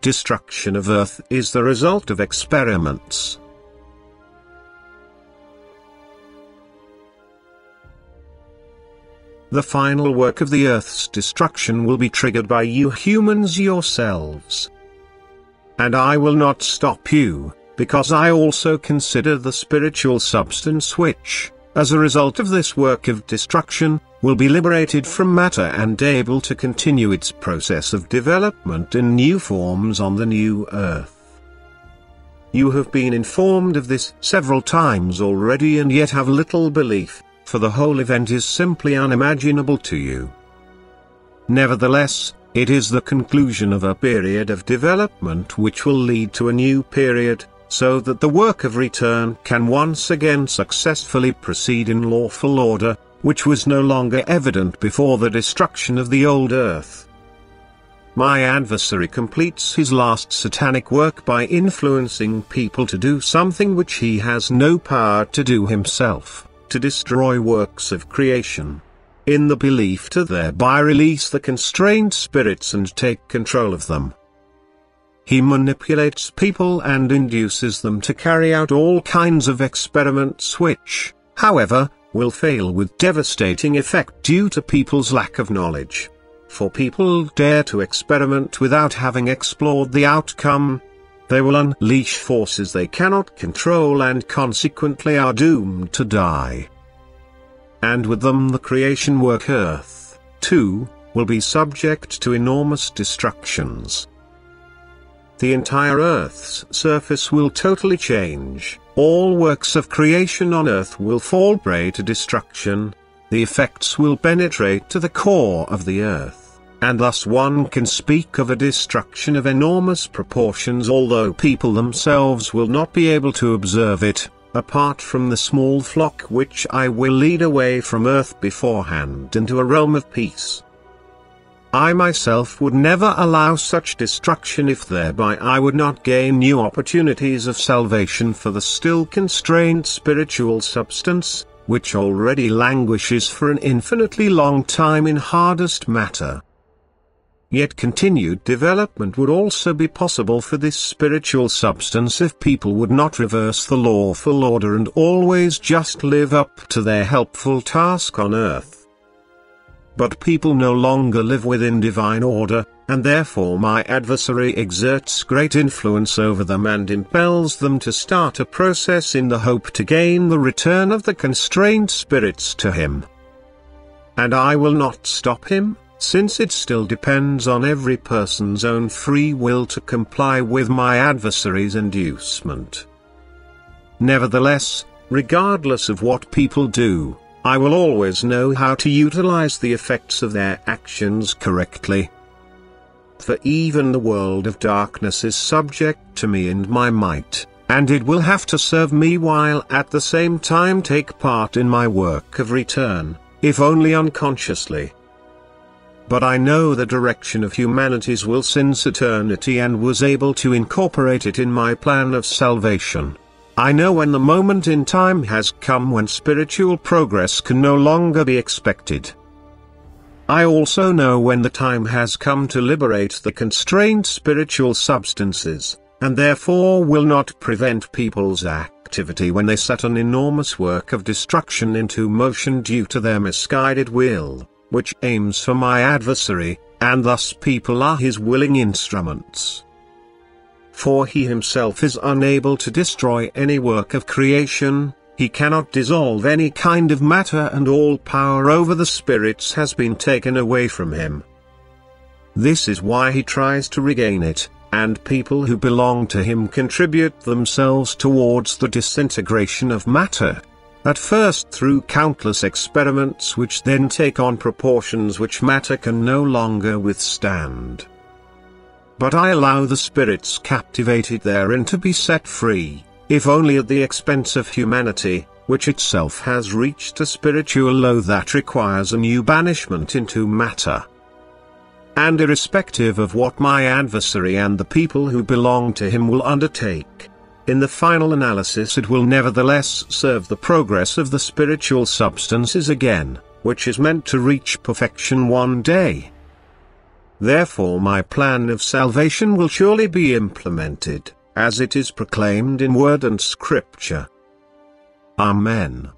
Destruction of Earth is the result of experiments. The final work of the Earth's destruction will be triggered by you humans yourselves. And I will not stop you, because I also consider the spiritual substance which, as a result of this work of destruction, will be liberated from matter and able to continue its process of development in new forms on the new Earth. You have been informed of this several times already and yet have little belief, for the whole event is simply unimaginable to you. Nevertheless, it is the conclusion of a period of development which will lead to a new period, so that the work of return can once again successfully proceed in lawful order, which was no longer evident before the destruction of the old Earth. My adversary completes his last satanic work by influencing people to do something which he has no power to do himself, to destroy works of creation, in the belief to thereby release the constrained spirits and take control of them. He manipulates people and induces them to carry out all kinds of experiments which, however, will fail with devastating effect due to people's lack of knowledge. For people dare to experiment without having explored the outcome, they will unleash forces they cannot control and consequently are doomed to die. And with them the creation work Earth, too, will be subject to enormous destructions. The entire Earth's surface will totally change, all works of creation on Earth will fall prey to destruction, the effects will penetrate to the core of the Earth, and thus one can speak of a destruction of enormous proportions although people themselves will not be able to observe it, apart from the small flock which I will lead away from Earth beforehand into a realm of peace. I myself would never allow such destruction if thereby I would not gain new opportunities of salvation for the still constrained spiritual substance, which already languishes for an infinitely long time in hardest matter. Yet continued development would also be possible for this spiritual substance if people would not reverse the lawful order and always just live up to their helpful task on Earth. But people no longer live within divine order, and therefore my adversary exerts great influence over them and impels them to start a process in the hope to gain the return of the constrained spirits to him. And I will not stop him, since it still depends on every person's own free will to comply with my adversary's inducement. Nevertheless, regardless of what people do, I will always know how to utilize the effects of their actions correctly. For even the world of darkness is subject to me and my might, and it will have to serve me while at the same time take part in my work of return, if only unconsciously. But I know the direction of humanity's will since eternity and was able to incorporate it in my plan of salvation. I know when the moment in time has come when spiritual progress can no longer be expected. I also know when the time has come to liberate the constrained spiritual substances, and therefore will not prevent people's activity when they set an enormous work of destruction into motion due to their misguided will, which aims for my adversary, and thus people are his willing instruments. For he himself is unable to destroy any work of creation, he cannot dissolve any kind of matter, and all power over the spirits has been taken away from him. This is why he tries to regain it, and people who belong to him contribute themselves towards the disintegration of matter, at first through countless experiments which then take on proportions which matter can no longer withstand. But I allow the spirits captivated therein to be set free, if only at the expense of humanity, which itself has reached a spiritual low that requires a new banishment into matter. And irrespective of what my adversary and the people who belong to him will undertake, in the final analysis it will nevertheless serve the progress of the spiritual substances again, which is meant to reach perfection one day. Therefore my plan of salvation will surely be implemented, as it is proclaimed in word and scripture. Amen.